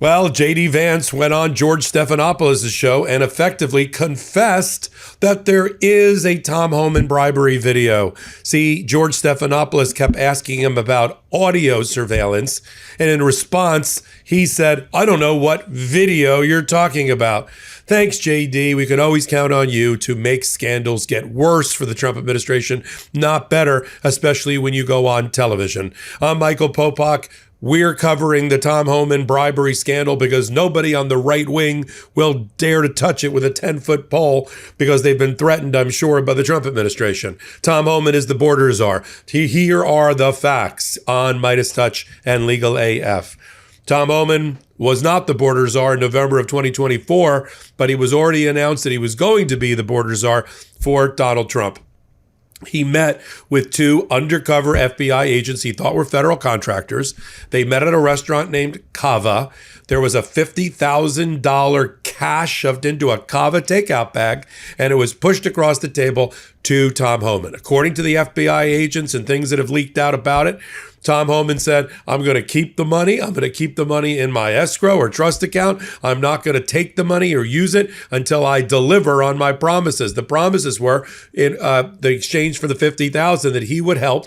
Well, JD Vance went on George Stephanopoulos' show and effectively confessed that there is a Tom Homan bribery video. See, George Stephanopoulos kept asking him about audio surveillance, and in response, he said, "I don't know what video you're talking about." Thanks, JD. We can always count on you to make scandals get worse for the Trump administration, not better, especially when you go on television. I'm Michael Popok. We're covering the Tom Homan bribery scandal because nobody on the right wing will dare to touch it with a 10-foot pole because they've been threatened, I'm sure, by the Trump administration. Tom Homan is the border czar. Here are the facts on MeidasTouch and Legal AF. Tom Homan was not the border czar in November of 2024, but he was already announced that he was going to be the border czar for Donald Trump. He met with two undercover FBI agents he thought were federal contractors. They met at a restaurant named Cava. There was a $50,000 cash shoved into a Cava takeout bag, and it was pushed across the table to Tom Homan. According to the FBI agents and things that have leaked out about it, Tom Homan said, "I'm going to keep the money. I'm going to keep the money in my escrow or trust account. I'm not going to take the money or use it until I deliver on my promises." The promises were in the exchange for the $50,000 that he would help,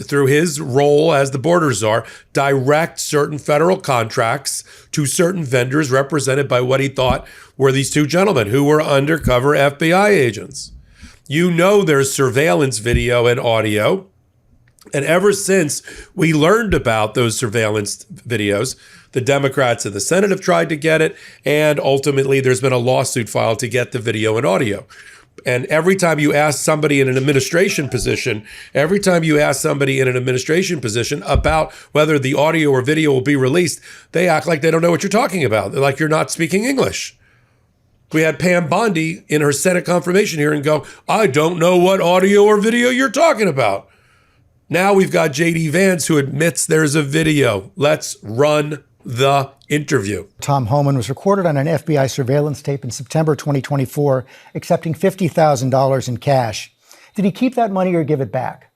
through his role as the border czar, direct certain federal contracts to certain vendors represented by what he thought were these two gentlemen who were undercover FBI agents. You know there's surveillance video and audio. And ever since we learned about those surveillance videos, the Democrats in the Senate have tried to get it, and ultimately there's been a lawsuit filed to get the video and audio. And every time you ask somebody in an administration position about whether the audio or video will be released, they act like they don't know what you're talking about. They're like you're not speaking English. We had Pam Bondi in her Senate confirmation hearing go, "I don't know what audio or video you're talking about." Now we've got JD Vance who admits there's a video. Let's run the interview. Tom Homan was recorded on an FBI surveillance tape in September 2024, accepting $50,000 in cash. Did he keep that money or give it back?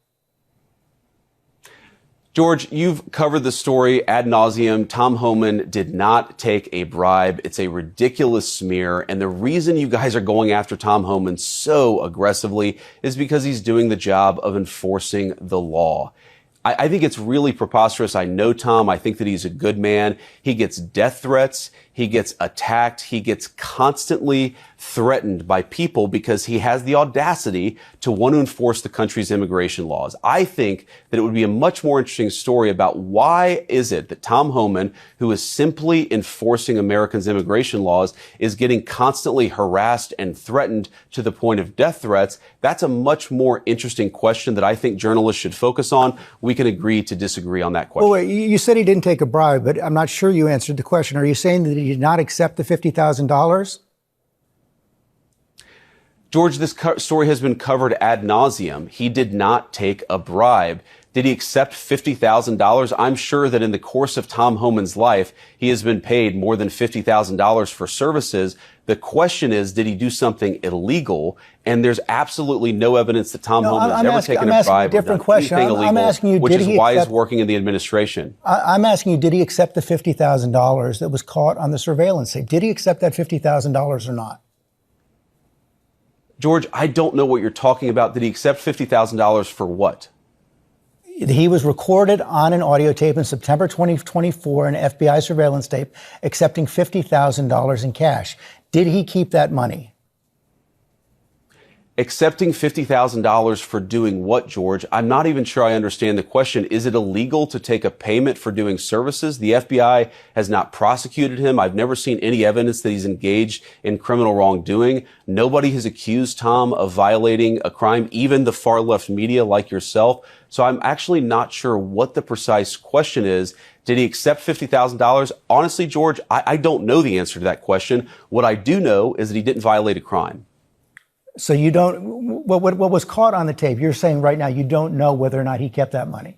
George, you've covered the story ad nauseum. Tom Homan did not take a bribe. It's a ridiculous smear. And the reason you guys are going after Tom Homan so aggressively is because he's doing the job of enforcing the law. I think it's really preposterous. I know Tom. I think that he's a good man. He gets death threats. He gets attacked. He gets constantly threatened by people because he has the audacity to want to enforce the country's immigration laws. I think that it would be a much more interesting story about why is it that Tom Homan, who is simply enforcing Americans' immigration laws, is getting constantly harassed and threatened to the point of death threats. That's a much more interesting question that I think journalists should focus on. We can agree to disagree on that question. Well, wait, you said he didn't take a bribe, but I'm not sure you answered the question. Are you saying that he did not accept the $50,000? George, this story has been covered ad nauseum. He did not take a bribe. Did he accept $50,000? I'm sure that in the course of Tom Homan's life, he has been paid more than $50,000 for services. The question is, did he do something illegal? And there's absolutely no evidence that Tom Homan has ever taken a bribe or done anything illegal, which is why he's working in the administration. I'm asking you, did he accept the $50,000 that was caught on the surveillance tape? Did he accept that $50,000 or not? George, I don't know what you're talking about. Did he accept $50,000 for what? He was recorded on an audio tape in September 2024, an FBI surveillance tape, accepting $50,000 in cash. Did he keep that money? Accepting $50,000 for doing what, George? I'm not even sure I understand the question. Is it illegal to take a payment for doing services? The FBI has not prosecuted him. I've never seen any evidence that he's engaged in criminal wrongdoing. Nobody has accused Tom of violating a crime, even the far left media like yourself. So I'm actually not sure what the precise question is. Did he accept $50,000? Honestly, George, I don't know the answer to that question. What I do know is that he didn't violate a crime. So you don't, what was caught on the tape, you're saying right now you don't know whether or not he kept that money?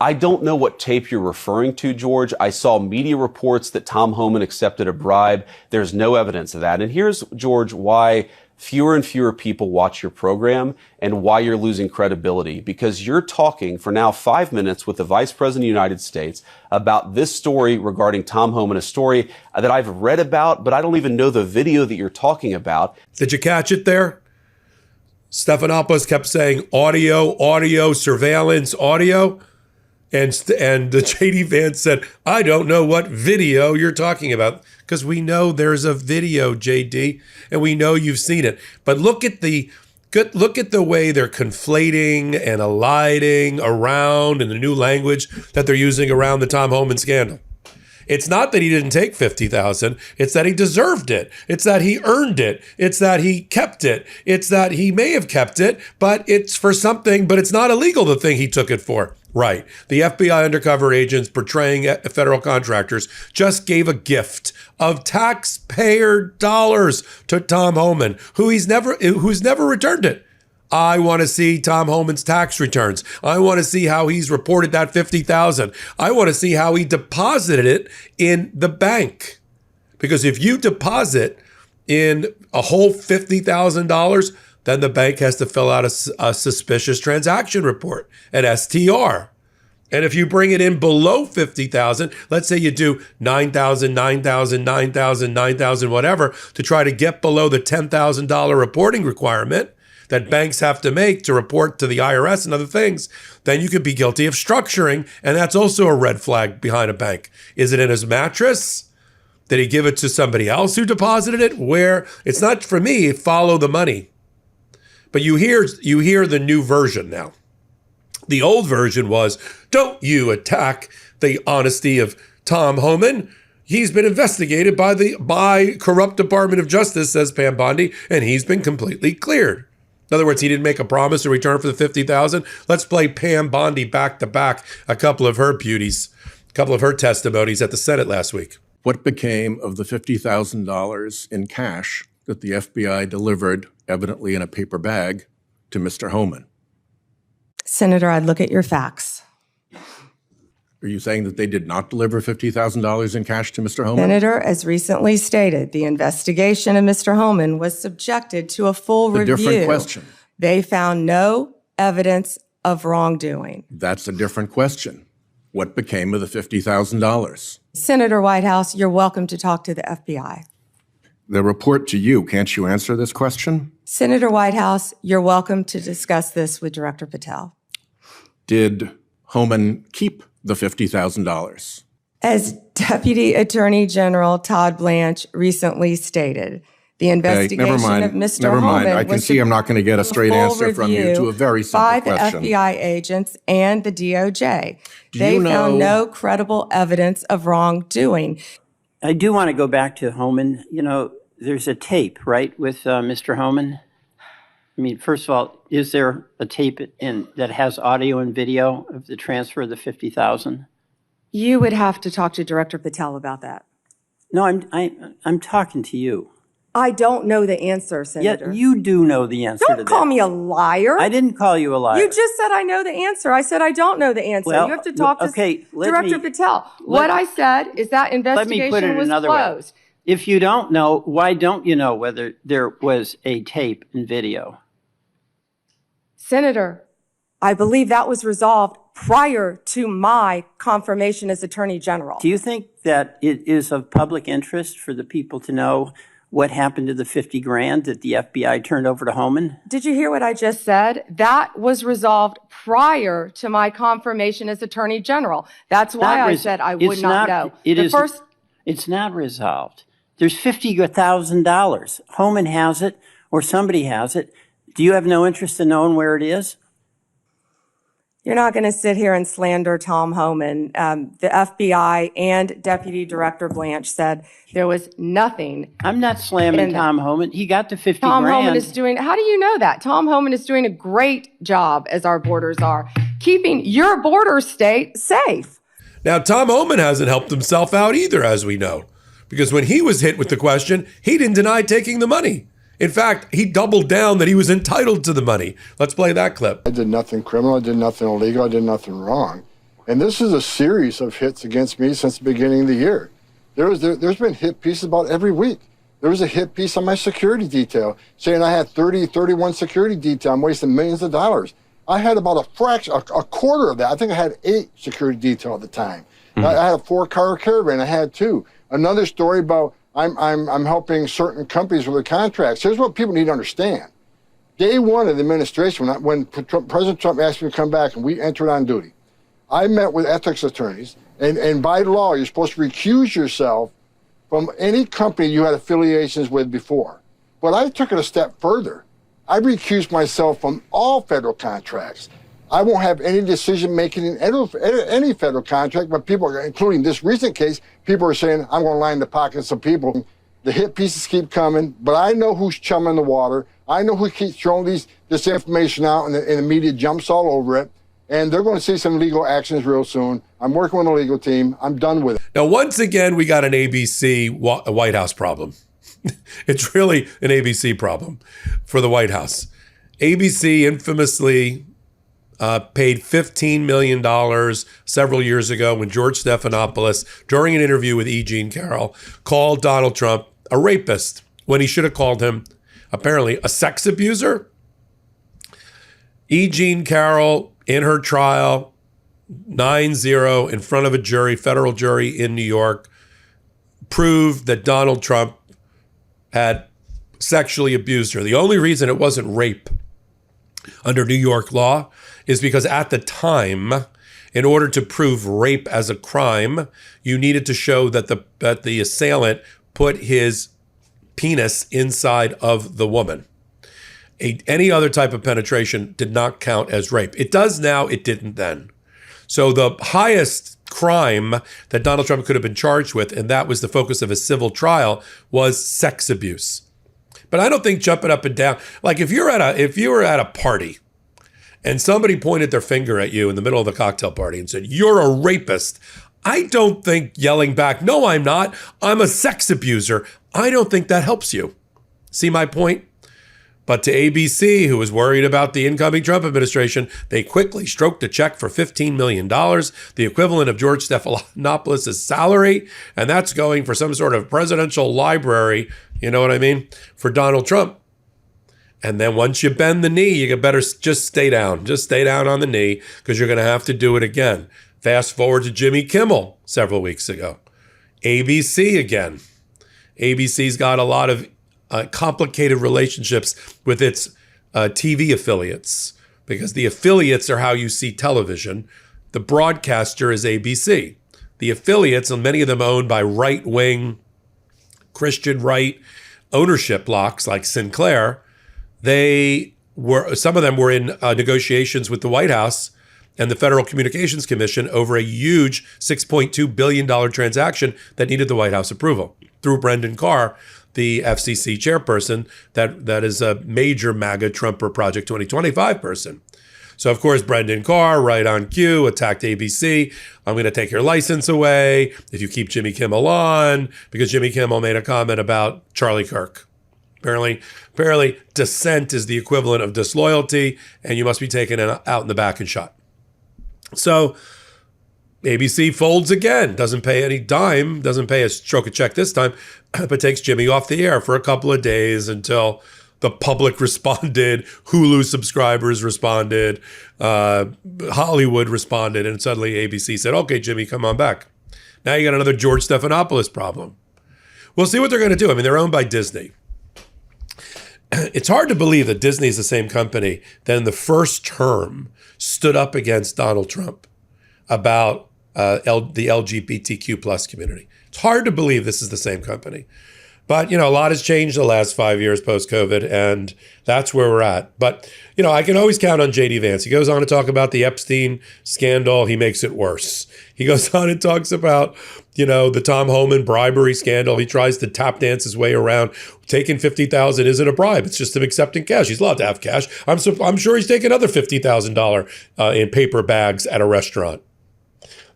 I don't know what tape you're referring to, George. I saw media reports that Tom Homan accepted a bribe. There's no evidence of that. And here's, George, why fewer and fewer people watch your program and why you're losing credibility, because you're talking for now 5 minutes with the Vice President of the United States about this story regarding Tom Homan, a story that I've read about, but I don't even know the video that you're talking about. Did you catch it there? Stephanopoulos kept saying audio, surveillance, audio. And the JD Vance said, I don't know what video you're talking about, because we know there's a video, JD, and we know you've seen it. But look at the way they're conflating and eliding around in the new language that they're using around the Tom Homan scandal. It's not that he didn't take $50,000. It's that he deserved it. It's that he earned it. It's that he kept it. It's that he may have kept it, but it's for something, but it's not illegal, the thing he took it for. Right. The FBI undercover agents portraying federal contractors just gave a gift of taxpayer dollars to Tom Homan, who's never returned it. I want to see Tom Homan's tax returns. I want to see how he's reported that $50,000. I want to see how he deposited it in the bank. Because if you deposit in a whole $50,000, then the bank has to fill out a suspicious transaction report, an STR. And if you bring it in below $50,000, let's say you do $9,000, whatever, to try to get below the $10,000 reporting requirement that banks have to make to report to the IRS and other things, then you could be guilty of structuring. And that's also a red flag behind a bank. Is it in his mattress? Did he give it to somebody else who deposited it? Where? It's not, for me, follow the money. But you hear the new version now. The old version was, don't you attack the honesty of Tom Homan. He's been investigated by corrupt Department of Justice, says Pam Bondi, and he's been completely cleared. In other words, he didn't make a promise in return for the $50,000. Let's play Pam Bondi back to back, a couple of her beauties, a couple of her testimonies at the Senate last week. What became of the $50,000 in cash that the FBI delivered, evidently in a paper bag, to Mr. Homan? Senator, I'd look at your facts. Are you saying that they did not deliver $50,000 in cash to Mr. Homan? Senator, as recently stated, the investigation of Mr. Homan was subjected to a full review. A different question. They found no evidence of wrongdoing. That's a different question. What became of the $50,000? Senator Whitehouse, you're welcome to talk to the FBI. The report to you, can't you answer this question? Senator Whitehouse, you're welcome to discuss this with Director Patel. Did Homan keep the $50,000? As Deputy Attorney General Todd Blanche recently stated, the investigation of Mr. Never mind. Homan I can see I'm not going to get a straight answer from you to a very simple question. By the FBI agents and the DOJ. They found no credible evidence of wrongdoing. I do want to go back to Homan. You know, there's a tape, right, with Mr. Homan? I mean, first of all, is there a tape that has audio and video of the transfer of the $50,000? You would have to talk to Director Patel about that. No, I'm talking to you. I don't know the answer, Senator. Yeah, you do know the answer to that. Don't call me a liar. I didn't call you a liar. You just said I know the answer. I said I don't know the answer. Well, you have to talk to Director Patel. What I said is that investigation was closed. If you don't know, why don't you know whether there was a tape and video? Senator, I believe that was resolved prior to my confirmation as Attorney General. Do you think that it is of public interest for the people to know what happened to the $50,000 that the FBI turned over to Homan? Did you hear what I just said? That was resolved prior to my confirmation as Attorney General. That's why I said I would not know. It's not resolved. There's $50,000. Homan has it, or somebody has it. Do you have no interest in knowing where it is? You're not going to sit here and slander Tom Homan. The FBI and Deputy Director Blanche said there was nothing. I'm not slamming Tom Homan. He got the $50,000. Tom Homan is doing, how do you know that? Tom Homan is doing a great job as our borders are, keeping your border state safe. Now, Tom Homan hasn't helped himself out either, as we know, because when he was hit with the question, he didn't deny taking the money. In fact, he doubled down that he was entitled to the money. Let's play that clip. I did nothing criminal. I did nothing illegal. I did nothing wrong. And this is a series of hits against me since the beginning of the year. There's been hit pieces about every week. There was a hit piece on my security detail saying I had 31 security detail. I'm wasting millions of dollars. I had about a quarter of that. I think I had 8 security detail at the time. I had a 4-car caravan. I had 2. Another story about I'm helping certain companies with their contracts. Here's what people need to understand. Day one of the administration, when President Trump asked me to come back and we entered on duty, I met with ethics attorneys, and by law, you're supposed to recuse yourself from any company you had affiliations with before. But I took it a step further. I recused myself from all federal contracts. I won't have any decision-making in any federal contract, but people, including this recent case, people are saying, I'm going to line the pockets of people. The hit pieces keep coming, but I know who's chumming the water. I know who keeps throwing this information out, and the media jumps all over it. And they're going to see some legal actions real soon. I'm working with the legal team. I'm done with it. Now, once again, we got an ABC White House problem. It's really an ABC problem for the White House. ABC infamously paid $15 million several years ago when George Stephanopoulos, during an interview with E. Jean Carroll, called Donald Trump a rapist when he should have called him, apparently, a sex abuser. E. Jean Carroll, in her trial, 9-0 in front of a jury, federal jury in New York, proved that Donald Trump had sexually abused her. The only reason it wasn't rape under New York law is because at the time, in order to prove rape as a crime, you needed to show that the assailant put his penis inside of the woman. Any other type of penetration did not count as rape. It does now, it didn't then. So the highest crime that Donald Trump could have been charged with, and that was the focus of a civil trial, was sex abuse. But I don't think jumping up and down, like if you were at a party and somebody pointed their finger at you in the middle of the cocktail party and said, "You're a rapist," I don't think yelling back, "No, I'm not. I'm a sex abuser," I don't think that helps you. See my point? But to ABC, who was worried about the incoming Trump administration, they quickly stroked a check for $15 million, the equivalent of George Stephanopoulos' salary, and that's going for some sort of presidential library, you know what I mean, for Donald Trump. And then once you bend the knee, you better just stay down. Just stay down on the knee, because you're going to have to do it again. Fast forward to Jimmy Kimmel several weeks ago. ABC again. ABC's got a lot of complicated relationships with its TV affiliates, because the affiliates are how you see television. The broadcaster is ABC. The affiliates, and many of them owned by right-wing, Christian right ownership blocks like Sinclair, some of them were in negotiations with the White House and the Federal Communications Commission over a huge $6.2 billion transaction that needed the White House approval through Brendan Carr, the FCC chairperson, that is a major MAGA Trumper Project 2025 person. So, of course, Brendan Carr, right on cue, attacked ABC. I'm going to take your license away if you keep Jimmy Kimmel on, because Jimmy Kimmel made a comment about Charlie Kirk. Apparently, dissent is the equivalent of disloyalty, and you must be taken out in the back and shot. So ABC folds again, doesn't pay any dime, doesn't pay a stroke of check this time, but takes Jimmy off the air for a couple of days until the public responded, Hulu subscribers responded, Hollywood responded, and suddenly ABC said, "Okay, Jimmy, come on back." Now you got another George Stephanopoulos problem. We'll see what they're going to do. I mean, they're owned by Disney. It's hard to believe that Disney is the same company that in the first term stood up against Donald Trump about the LGBTQ plus community. It's hard to believe this is the same company. But, a lot has changed the last 5 years post-COVID, and that's where we're at. But, I can always count on JD Vance. He goes on to talk about the Epstein scandal. He makes it worse. He goes on and talks about, the Tom Homan bribery scandal. He tries to tap dance his way around. Taking $50,000 isn't a bribe. It's just him accepting cash. He's allowed to have cash. I'm sure he's taking another $50,000 in paper bags at a restaurant.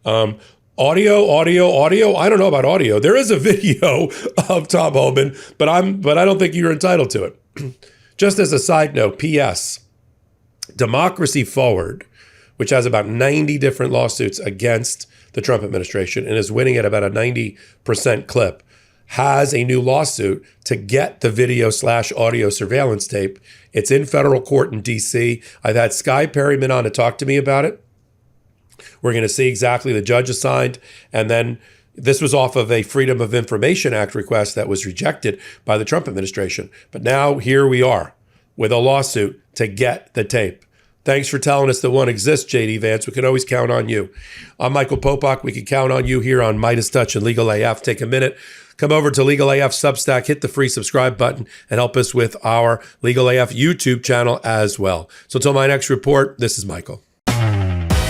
Audio. I don't know about audio. There is a video of Tom Homan, but I don't think you're entitled to it. Just as a side note, P.S. Democracy Forward, which has about 90 different lawsuits against the Trump administration and is winning at about a 90% clip, has a new lawsuit to get the video/audio surveillance tape. It's in federal court in DC. I've had Sky Perryman on to talk to me about it. We're going to see exactly the judge assigned. And then this was off of a Freedom of Information Act request that was rejected by the Trump administration. But now here we are with a lawsuit to get the tape. Thanks for telling us that one exists, JD Vance. We can always count on you. I'm Michael Popok. We can count on you here on MeidasTouch and Legal AF. Take a minute. Come over to Legal AF Substack, hit the free subscribe button, and help us with our Legal AF YouTube channel as well. So until my next report, this is Michael.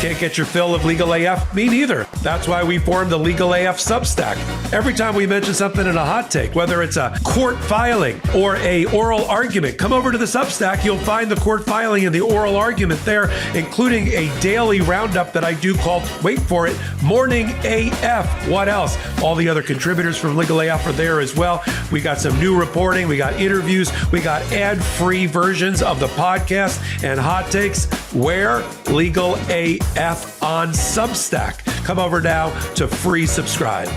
Can't get your fill of Legal AF? Me neither. That's why we formed the Legal AF Substack. Every time we mention something in a hot take, whether it's a court filing or a oral argument, come over to the Substack. You'll find the court filing and the oral argument there, including a daily roundup that I do called, wait for it, Morning AF. What else? All the other contributors from Legal AF are there as well. We got some new reporting. We got interviews. We got ad-free versions of the podcast and hot takes. Where? Legal AF on Substack. Come over now to free subscribe.